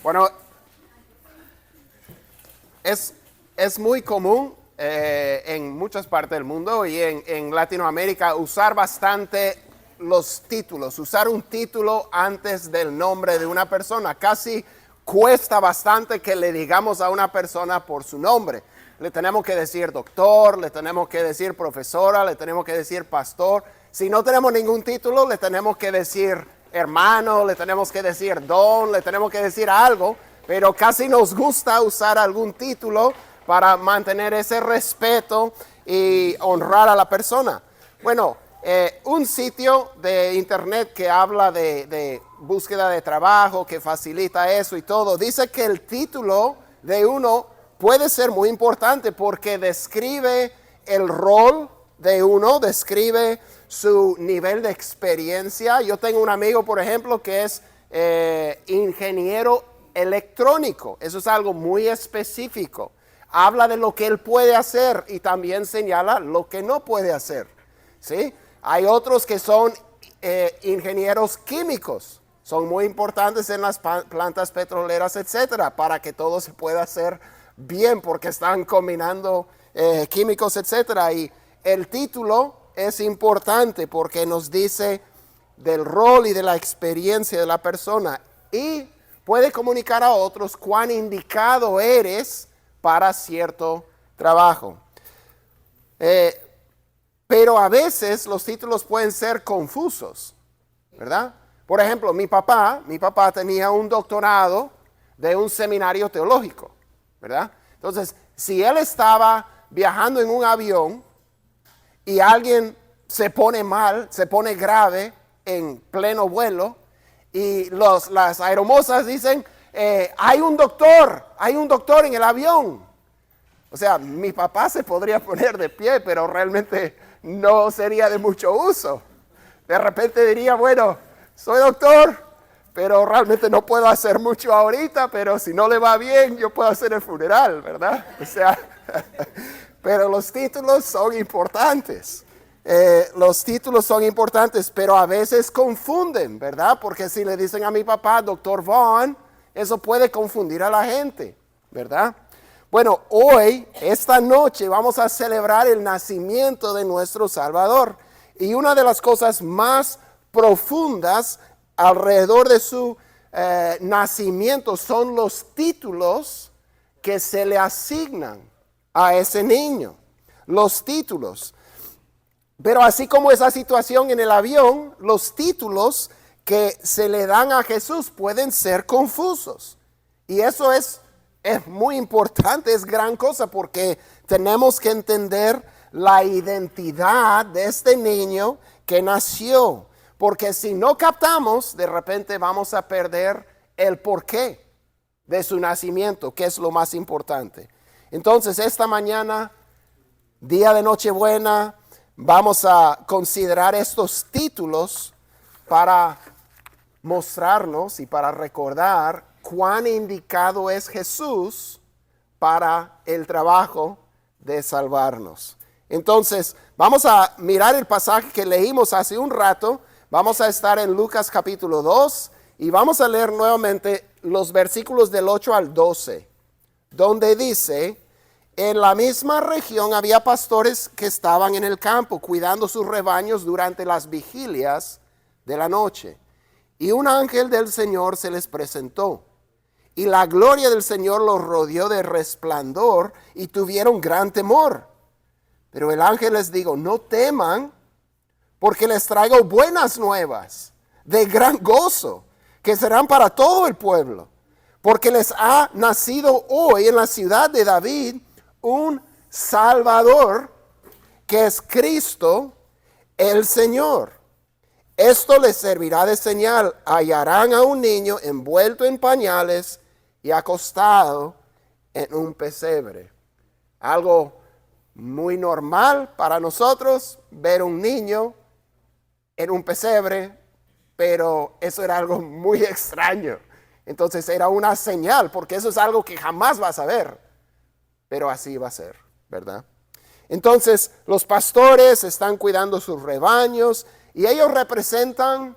Bueno, es muy común en muchas partes del mundo y en Latinoamérica usar bastante los títulos, usar un título antes del nombre de una persona. Casi cuesta bastante que le digamos a una persona por su nombre. Le tenemos que decir doctor, le tenemos que decir profesora, le tenemos que decir pastor. Si no tenemos ningún título, le tenemos que decir hermano, le tenemos que decir don, le tenemos que decir algo, pero casi nos gusta usar algún título para mantener ese respeto y honrar a la persona. Bueno, un sitio de internet que habla de búsqueda de trabajo, que facilita eso y todo, dice que el título de uno puede ser muy importante porque describe el rol de uno, describe su nivel de experiencia. Yo tengo un amigo, por ejemplo, que es ingeniero electrónico. Eso es algo muy específico. Habla de lo que él puede hacer y también señala lo que no puede hacer, ¿sí? Hay otros que son ingenieros químicos. Son muy importantes en las plantas petroleras, etcétera, para que todo se pueda hacer bien porque están combinando químicos, etcétera. Y el título es importante porque nos dice del rol y de la experiencia de la persona y puede comunicar a otros cuán indicado eres para cierto trabajo. Pero a veces los títulos pueden ser confusos, ¿verdad? Por ejemplo, mi papá tenía un doctorado de un seminario teológico, ¿verdad? Entonces, si él estaba viajando en un avión y alguien se pone mal, se pone grave en pleno vuelo y las aeromosas dicen, hay un doctor en el avión. O sea, mi papá se podría poner de pie, pero realmente no sería de mucho uso. De repente diría, bueno, soy doctor, pero realmente no puedo hacer mucho ahorita, pero si no le va bien, yo puedo hacer el funeral, ¿verdad? O sea, pero los títulos son importantes. Los títulos son importantes, pero a veces confunden, ¿verdad? Porque si le dicen a mi papá, doctor Vaughn, eso puede confundir a la gente, ¿verdad? Bueno, hoy, esta noche, vamos a celebrar el nacimiento de nuestro Salvador. Y una de las cosas más profundas alrededor de su nacimiento son los títulos que se le asignan a ese niño. Los títulos. Pero así como esa situación en el avión, los títulos que se le dan a Jesús pueden ser confusos. Y eso es muy importante, es gran cosa porque tenemos que entender la identidad de este niño que nació. Porque si no captamos, de repente vamos a perder el porqué de su nacimiento, que es lo más importante. Entonces, esta mañana, día de Nochebuena, vamos a considerar estos títulos para mostrarnos y para recordar cuán indicado es Jesús para el trabajo de salvarnos. Entonces, vamos a mirar el pasaje que leímos hace un rato. Vamos a estar en Lucas capítulo 2 y vamos a leer nuevamente los versículos del 8 al 12, donde dice, en la misma región había pastores que estaban en el campo cuidando sus rebaños durante las vigilias de la noche. Y un ángel del Señor se les presentó. Y la gloria del Señor los rodeó de resplandor y tuvieron gran temor. Pero el ángel les dijo, no teman, porque les traigo buenas nuevas de gran gozo, que serán para todo el pueblo. Porque les ha nacido hoy en la ciudad de David un Salvador, que es Cristo el Señor. Esto les servirá de señal. Hallarán a un niño envuelto en pañales y acostado en un pesebre. Algo muy normal para nosotros ver un niño en un pesebre, pero eso era algo muy extraño. Entonces era una señal, porque eso es algo que jamás vas a ver, pero así va a ser, ¿verdad? Entonces los pastores están cuidando sus rebaños y ellos representan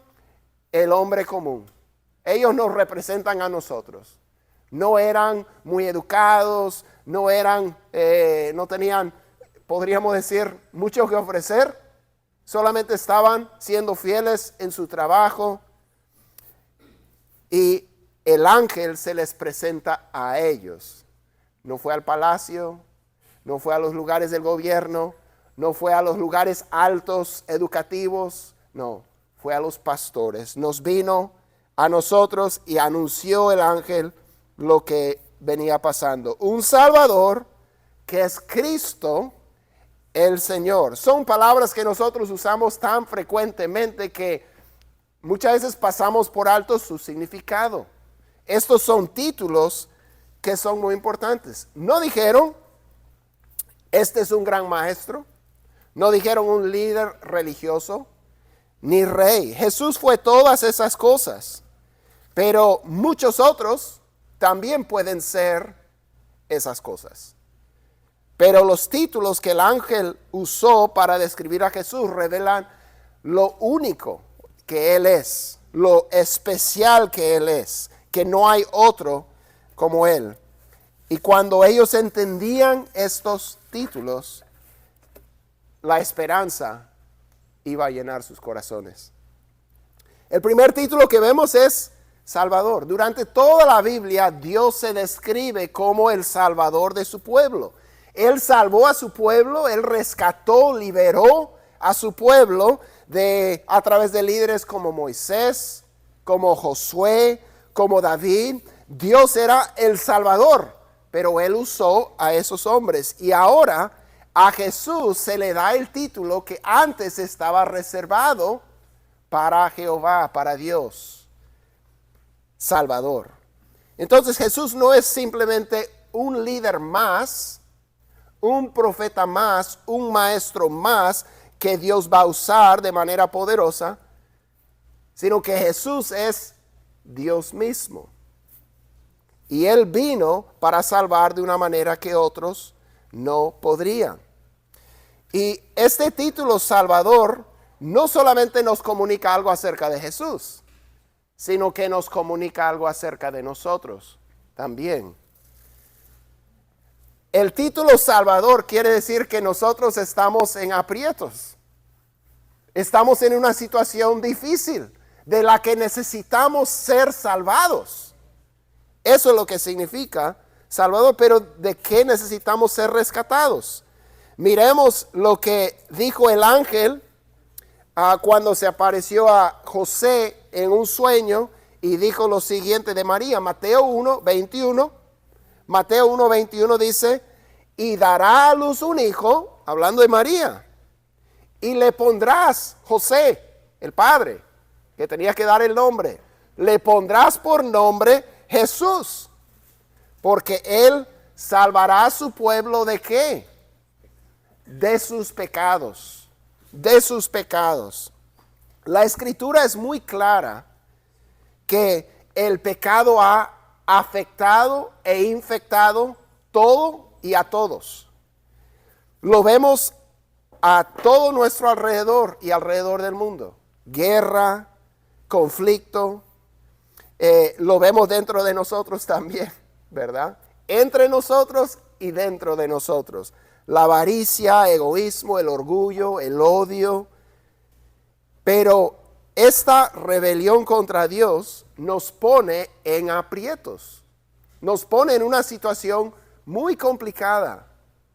el hombre común. Ellos nos representan a nosotros. No eran muy educados, no tenían, podríamos decir, mucho que ofrecer. Solamente estaban siendo fieles en su trabajo. Y el ángel se les presenta a ellos. No fue al palacio, no fue a los lugares del gobierno, no fue a los lugares altos educativos, no, fue a los pastores. Nos vino a nosotros y anunció el ángel lo que venía pasando. Un Salvador que es Cristo el Señor. Son palabras que nosotros usamos tan frecuentemente que muchas veces pasamos por alto su significado. Estos son títulos que son muy importantes. No dijeron, este es un gran maestro. No dijeron un líder religioso, ni rey. Jesús fue todas esas cosas. Pero muchos otros también pueden ser esas cosas. Pero los títulos que el ángel usó para describir a Jesús revelan lo único que Él es, lo especial que Él es, que no hay otro como Él. Y cuando ellos entendían estos títulos, la esperanza iba a llenar sus corazones. El primer título que vemos es Salvador. Durante toda la Biblia, Dios se describe como el Salvador de su pueblo. Él salvó a su pueblo, Él rescató, liberó a su pueblo a través de líderes como Moisés, como Josué, como David. Dios era el Salvador, pero Él usó a esos hombres. Y ahora a Jesús se le da el título que antes estaba reservado para Jehová, para Dios, Salvador. Entonces Jesús no es simplemente un líder más, un profeta más, un maestro más que Dios va a usar de manera poderosa, sino que Jesús es Dios mismo. Y Él vino para salvar de una manera que otros no podrían. Y este título Salvador no solamente nos comunica algo acerca de Jesús, sino que nos comunica algo acerca de nosotros también. El título Salvador quiere decir que nosotros estamos en aprietos. Estamos en una situación difícil de la que necesitamos ser salvados. Eso es lo que significa Salvador, pero ¿de qué necesitamos ser rescatados? Miremos lo que dijo el ángel cuando se apareció a José en un sueño y dijo lo siguiente de María. Mateo 1:21 dice, y dará a luz un hijo, hablando de María, y le pondrás José, el padre, que tenía que dar el nombre, le pondrás por nombre Jesús, porque él salvará a su pueblo ¿de qué? De sus pecados, de sus pecados. La escritura es muy clara que el pecado ha afectado e infectado todo y a todos. Lo vemos a todo nuestro alrededor y alrededor del mundo. Guerra, conflicto, lo vemos dentro de nosotros también, ¿verdad? Entre nosotros y dentro de nosotros. La avaricia, egoísmo, el orgullo, el odio. Pero esta rebelión contra Dios nos pone en aprietos. Nos pone en una situación muy complicada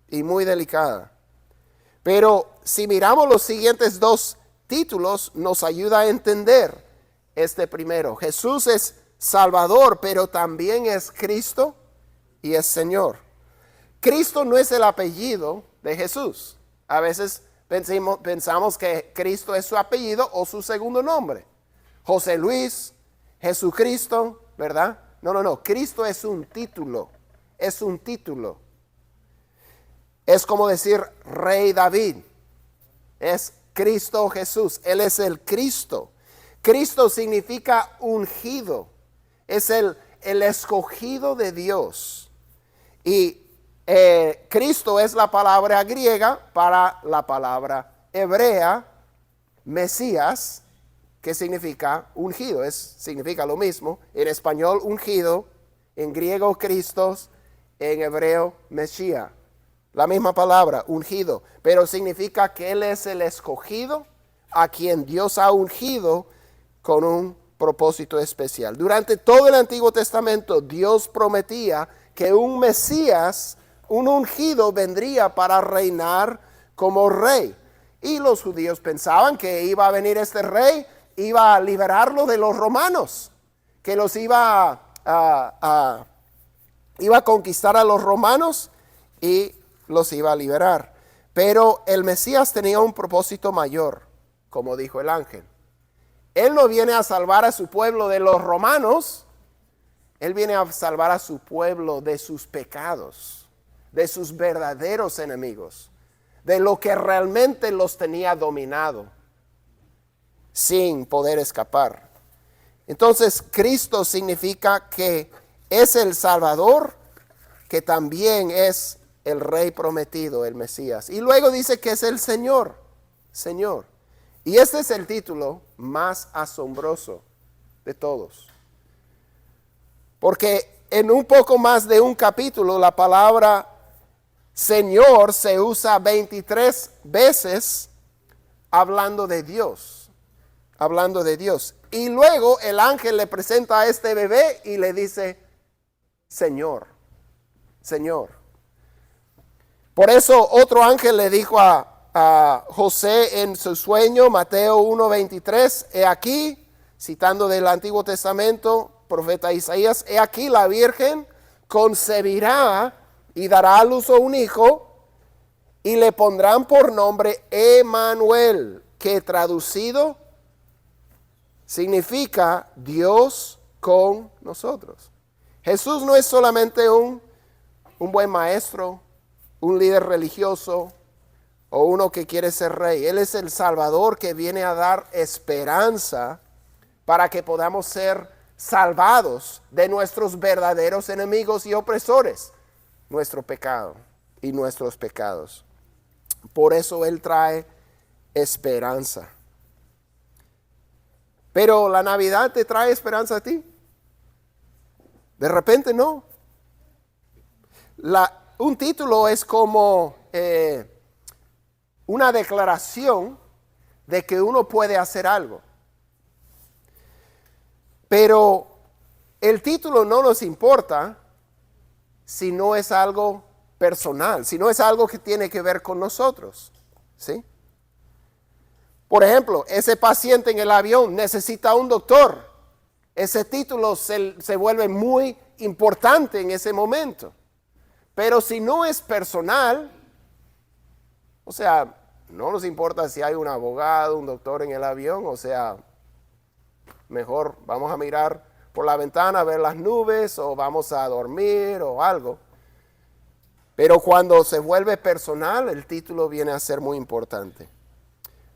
y muy delicada. Pero si miramos los siguientes dos títulos, nos ayuda a entender este primero. Jesús es Salvador, pero también es Cristo y es Señor. Cristo no es el apellido de Jesús. A veces pensamos que Cristo es su apellido o su segundo nombre. José Luis, Jesucristo, ¿verdad? No. Cristo es un título. Es un título. Es como decir Rey David. Es Cristo Jesús. Él es el Cristo. Cristo significa ungido. Es el escogido de Dios. Y Cristo es la palabra griega para la palabra hebrea, Mesías, que significa ungido. Significa lo mismo. En español ungido, En griego, Christos, en hebreo, Mesías. La misma palabra, ungido. Pero significa que Él es el escogido a quien Dios ha ungido con un propósito especial. Durante todo el Antiguo Testamento, Dios prometía que un Mesías, un ungido, vendría para reinar como rey. Y los judíos pensaban que iba a venir este rey, iba a liberarlo de los romanos, que los iba a conquistar a los romanos y los iba a liberar. Pero el Mesías tenía un propósito mayor, como dijo el ángel. Él no viene a salvar a su pueblo de los romanos, Él viene a salvar a su pueblo de sus pecados, de sus verdaderos enemigos, de lo que realmente los tenía dominado, sin poder escapar. Entonces, Cristo significa que es el Salvador, que también es el Rey prometido, el Mesías. Y luego dice que es el Señor, Señor. Y este es el título más asombroso de todos. Porque en un poco más de un capítulo, la palabra Señor se usa 23 veces hablando de Dios. Hablando de Dios. Y luego el ángel le presenta a este bebé y le dice, Señor, Señor. Por eso otro ángel le dijo a José en su sueño, Mateo 1:23, he aquí, citando del Antiguo Testamento, profeta Isaías, he aquí la Virgen concebirá y dará a luz a un hijo y le pondrán por nombre Emmanuel, que traducido significa Dios con nosotros. Jesús no es solamente un buen maestro, un líder religioso o uno que quiere ser rey. Él es el Salvador que viene a dar esperanza para que podamos ser salvados de nuestros verdaderos enemigos y opresores, nuestro pecado y nuestros pecados. Por eso Él trae esperanza. Pero la Navidad te trae esperanza a ti. De repente no. Un título es como una declaración de que uno puede hacer algo. Pero el título no nos importa si no es algo personal, si no es algo que tiene que ver con nosotros, ¿sí? Por ejemplo, ese paciente en el avión necesita un doctor. Ese título se vuelve muy importante en ese momento. Pero si no es personal, o sea, no nos importa si hay un abogado, un doctor en el avión, o sea, mejor vamos a mirar por la ventana a ver las nubes o vamos a dormir o algo. Pero cuando se vuelve personal, el título viene a ser muy importante.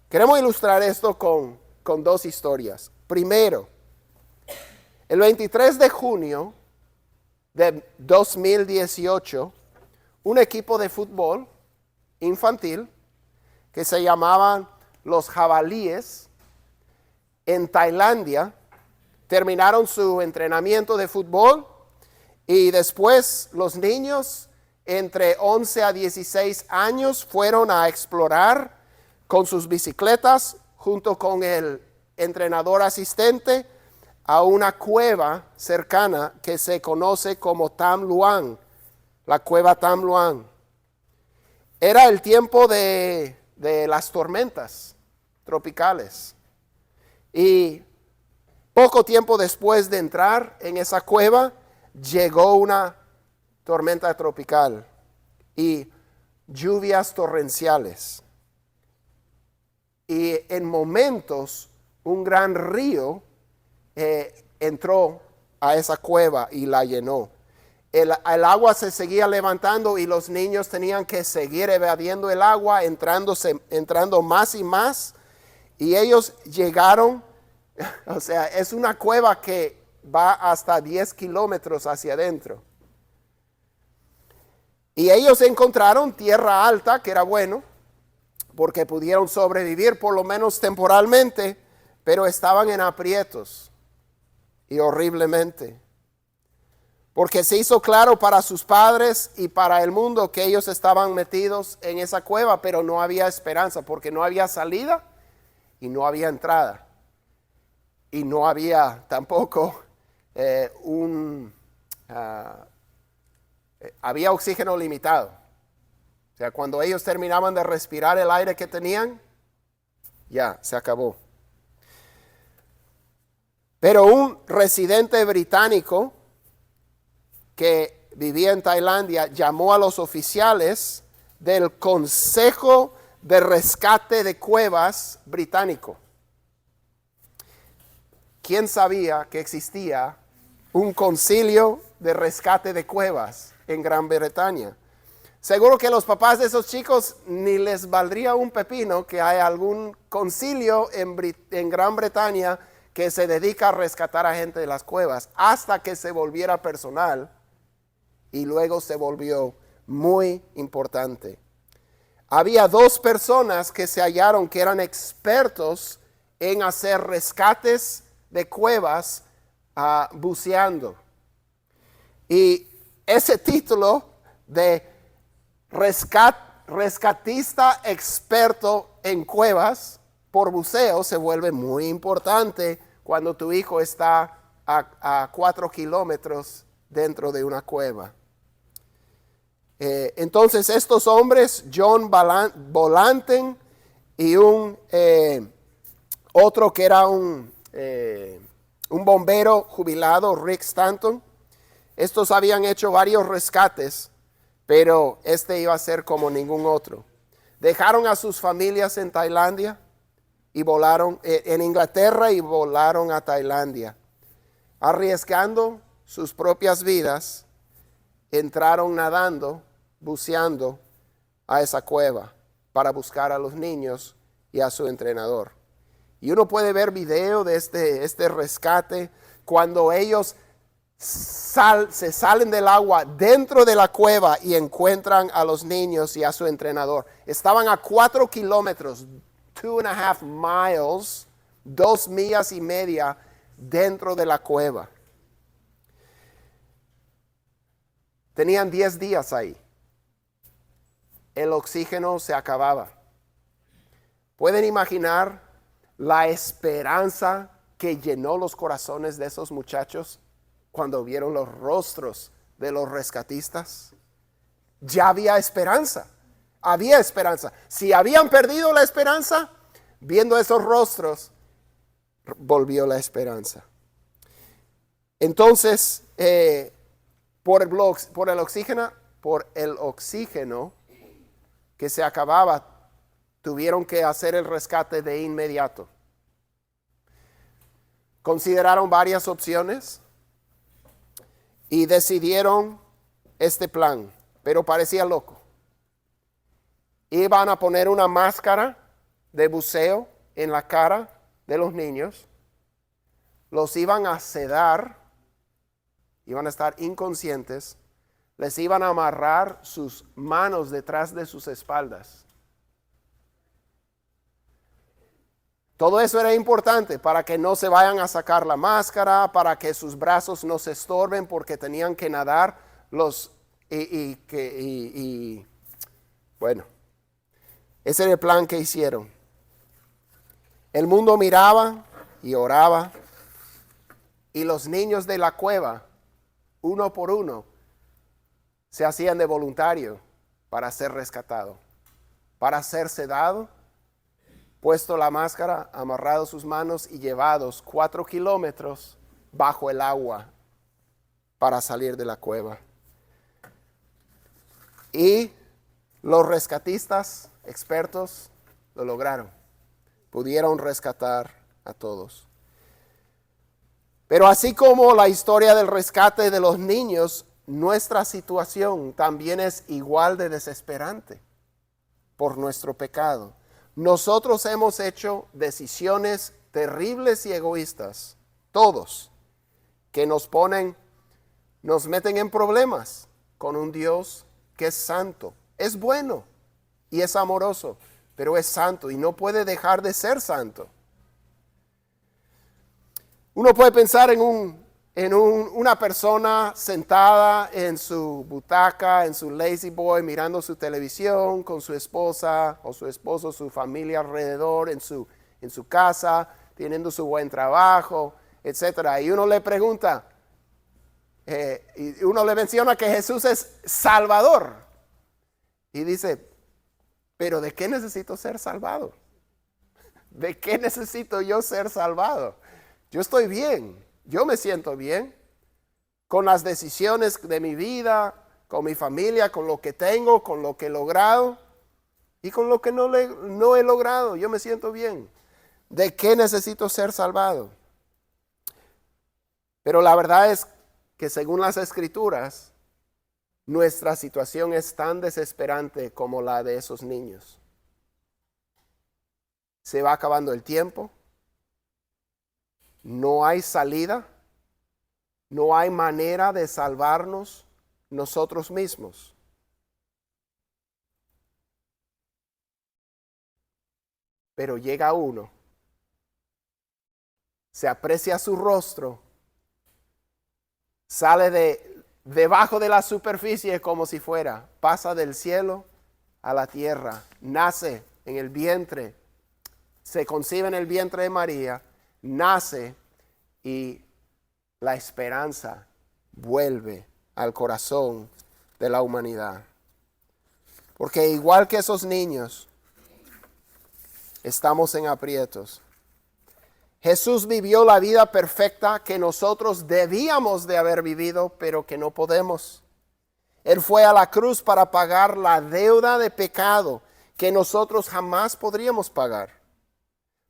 Queremos ilustrar esto con dos historias. Primero, el 23 de junio de 2018, un equipo de fútbol infantil que se llamaban los Jabalíes en Tailandia terminaron su entrenamiento de fútbol y después los niños entre 11 a 16 años fueron a explorar con sus bicicletas junto con el entrenador asistente a una cueva cercana que se conoce como Tham Luang, la cueva Tham Luang. Era el tiempo de las tormentas tropicales. Y poco tiempo después de entrar en esa cueva, llegó una tormenta tropical y lluvias torrenciales. Y en momentos un gran río entró a esa cueva y la llenó. El agua se seguía levantando y los niños tenían que seguir evadiendo el agua, entrando más y más. Y ellos llegaron, o sea, es una cueva que va hasta 10 kilómetros hacia adentro. Y ellos encontraron tierra alta, que era bueno, porque pudieron sobrevivir por lo menos temporalmente, pero estaban en aprietos y horriblemente. porque se hizo claro para sus padres y para el mundo que ellos estaban metidos en esa cueva, pero no había esperanza, porque no había salida y no había entrada. Y no había tampoco había oxígeno limitado. O sea, cuando ellos terminaban de respirar el aire que tenían, ya, se acabó. Pero un residente británico que vivía en Tailandia llamó a los oficiales del Consejo de Rescate de Cuevas británico. ¿Quién sabía que existía un concilio de rescate de cuevas en Gran Bretaña? Seguro que los papás de esos chicos ni les valdría un pepino que hay algún concilio en Gran Bretaña que se dedica a rescatar a gente de las cuevas, hasta que se volviera personal y luego se volvió muy importante. Había 2 personas que se hallaron que eran expertos en hacer rescates de cuevas buceando. Y ese título de rescatista experto en cuevas por buceo se vuelve muy importante cuando tu hijo está a 4 kilómetros dentro de una cueva. Entonces estos hombres, John Bolanten y otro que era un bombero jubilado, Rick Stanton, estos habían hecho varios rescates, pero este iba a ser como ningún otro. Dejaron a sus familias en Tailandia y volaron en Inglaterra y volaron a Tailandia. Arriesgando sus propias vidas, entraron nadando, buceando a esa cueva para buscar a los niños y a su entrenador. Y uno puede ver video de este rescate cuando ellos se salen del agua dentro de la cueva y encuentran a los niños y a su entrenador. Estaban a 4 kilómetros, 2.5 miles, 2 millas y media dentro de la cueva. Tenían 10 días ahí. El oxígeno se acababa. ¿Pueden imaginar la esperanza que llenó los corazones de esos muchachos cuando vieron los rostros de los rescatistas? Ya había esperanza. Había esperanza. Si habían perdido la esperanza, viendo esos rostros, volvió la esperanza. Entonces, por el oxígeno que se acababa, tuvieron que hacer el rescate de inmediato. Consideraron varias opciones y decidieron este plan, pero parecía loco. Iban a poner una máscara de buceo en la cara de los niños, los iban a sedar, iban a estar inconscientes, les iban a amarrar sus manos detrás de sus espaldas. Todo eso era importante para que no se vayan a sacar la máscara, para que sus brazos no se estorben porque tenían que nadar bueno, ese era el plan que hicieron. El mundo miraba y oraba y los niños de la cueva, uno por uno, se hacían de voluntario para ser rescatado, para ser sedado, puesto la máscara, amarrado sus manos y llevados 4 kilómetros bajo el agua para salir de la cueva. Y los rescatistas expertos lo lograron. Pudieron rescatar a todos. Pero así como la historia del rescate de los niños, nuestra situación también es igual de desesperante por nuestro pecado. Nosotros hemos hecho decisiones terribles y egoístas, todos, que nos meten en problemas con un Dios que es santo, es bueno y es amoroso, pero es santo y no puede dejar de ser santo. Uno puede pensar en en una persona sentada en su butaca, en su lazy boy, mirando su televisión con su esposa o su esposo, su familia alrededor, en su casa, teniendo su buen trabajo, etc. Y uno le pregunta, y uno le menciona que Jesús es Salvador. Y dice, pero ¿de qué necesito ser salvado? ¿De qué necesito yo ser salvado? Yo estoy bien, yo me siento bien con las decisiones de mi vida, con mi familia, con lo que tengo, con lo que he logrado y con lo que no he logrado. Yo me siento bien. ¿De qué necesito ser salvado? Pero la verdad es que según las Escrituras, nuestra situación es tan desesperante como la de esos niños. Se va acabando el tiempo, no hay salida, no hay manera de salvarnos nosotros mismos. Pero llega uno, se aprecia su rostro, sale debajo de la superficie como si fuera, pasa del cielo a la tierra, nace en el vientre, se concibe en el vientre de María, nace y la esperanza vuelve al corazón de la humanidad. Porque igual que esos niños, estamos en aprietos. Jesús vivió la vida perfecta que nosotros debíamos de haber vivido, pero que no podemos. Él fue a la cruz para pagar la deuda de pecado que nosotros jamás podríamos pagar,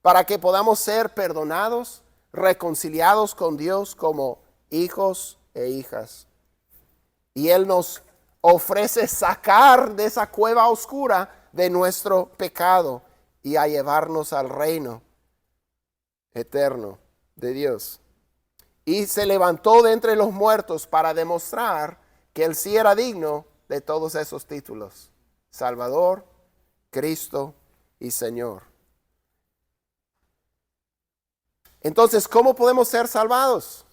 para que podamos ser perdonados, reconciliados con Dios como hijos e hijas. Y Él nos ofrece sacar de esa cueva oscura de nuestro pecado y a llevarnos al reino eterno de Dios. Y se levantó de entre los muertos para demostrar que Él sí era digno de todos esos títulos: Salvador, Cristo y Señor. Entonces, ¿cómo podemos ser salvados?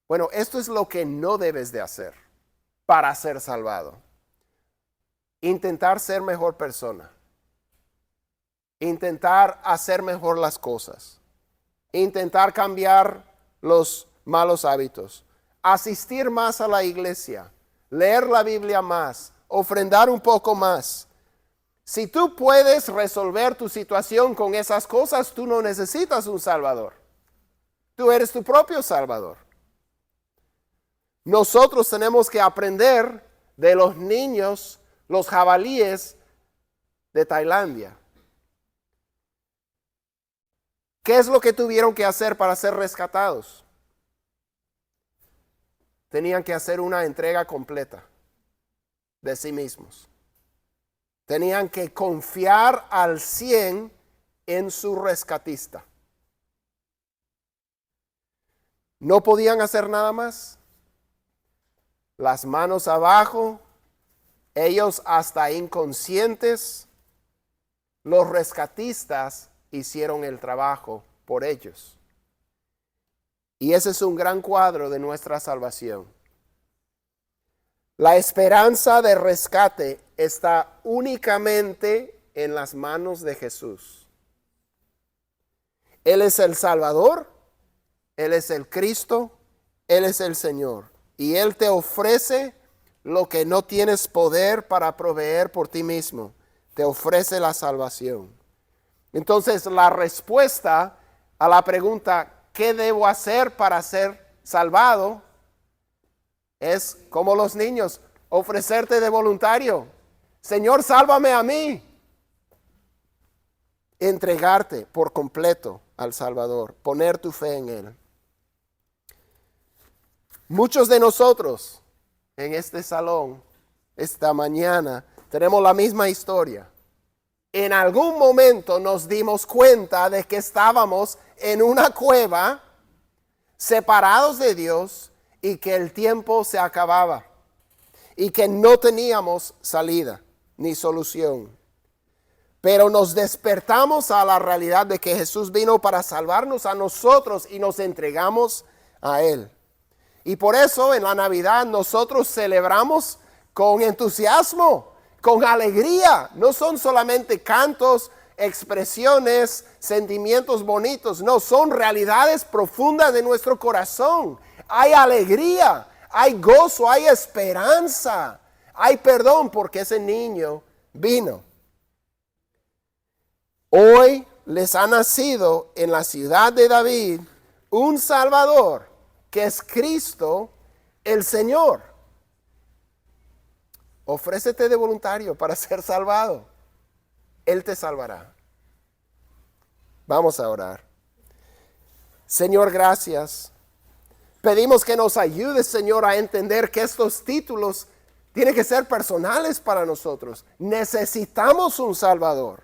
Bueno, esto es lo que no debes de hacer para ser salvado. Intentar ser mejor persona. Intentar hacer mejor las cosas. Intentar cambiar los malos hábitos. Asistir más a la iglesia. Leer la Biblia más. Ofrendar un poco más. Si tú puedes resolver tu situación con esas cosas, tú no necesitas un salvador. Tú eres tu propio salvador. Nosotros tenemos que aprender de los niños, los jabalíes de Tailandia. ¿Qué es lo que tuvieron que hacer para ser rescatados? Tenían que hacer una entrega completa de sí mismos. Tenían que confiar al 100 en su rescatista. No podían hacer nada más. Las manos abajo, ellos hasta inconscientes, los rescatistas hicieron el trabajo por ellos. Y ese es un gran cuadro de nuestra salvación. La esperanza de rescate está únicamente en las manos de Jesús. Él es el Salvador, Él es el Cristo, Él es el Señor. Y Él te ofrece lo que no tienes poder para proveer por ti mismo. Te ofrece la salvación. Entonces, la respuesta a la pregunta, ¿qué debo hacer para ser salvado? Es como los niños, ofrecerte de voluntario. Señor, sálvame a mí. Entregarte por completo al Salvador, poner tu fe en Él. Muchos de nosotros en este salón, esta mañana, tenemos la misma historia. En algún momento nos dimos cuenta de que estábamos en una cueva, separados de Dios, y que el tiempo se acababa y que no teníamos salida ni solución. Pero nos despertamos a la realidad de que Jesús vino para salvarnos a nosotros y nos entregamos a Él. Y por eso en la Navidad nosotros celebramos con entusiasmo, con alegría. No son solamente cantos, expresiones, sentimientos bonitos. No, son realidades profundas de nuestro corazón. Hay alegría, hay gozo, hay esperanza, hay perdón porque ese niño vino. Hoy les ha nacido en la ciudad de David un Salvador, que es Cristo el Señor. Ofrécete de voluntario para ser salvado. Él te salvará. Vamos a orar. Señor, gracias. Pedimos que nos ayudes, Señor, a entender que estos títulos tienen que ser personales para nosotros. Necesitamos un Salvador.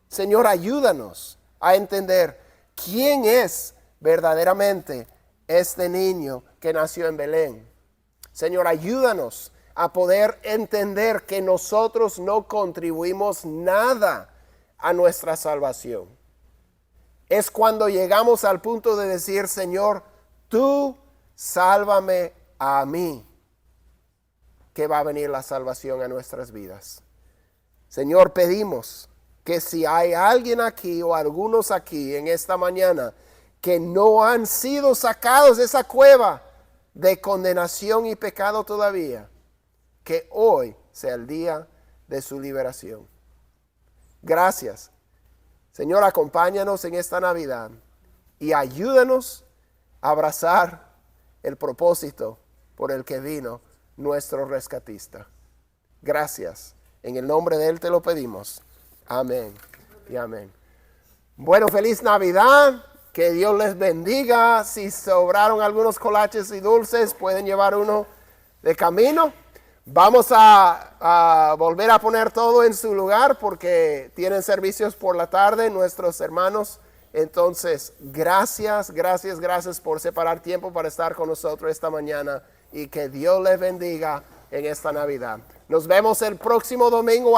Señor, ayúdanos a entender quién es verdaderamente este niño que nació en Belén. Señor, ayúdanos a poder entender que nosotros no contribuimos nada a nuestra salvación. Es cuando llegamos al punto de decir, Señor, tú sálvame a mí, que va a venir la salvación a nuestras vidas. Señor, pedimos que si hay alguien aquí o algunos aquí en esta mañana que no han sido sacados de esa cueva de condenación y pecado todavía, que hoy sea el día de su liberación. Gracias. Señor, acompáñanos en esta Navidad y ayúdanos a abrazar el propósito por el que vino nuestro rescatista. Gracias. En el nombre de Él te lo pedimos. Amén y amén. Bueno, feliz Navidad. Que Dios les bendiga. Si sobraron algunos colaches y dulces, pueden llevar uno de camino. Vamos a volver a poner todo en su lugar porque tienen servicios por la tarde nuestros hermanos. Entonces, gracias por separar tiempo para estar con nosotros esta mañana y que Dios les bendiga en esta Navidad. Nos vemos el próximo domingo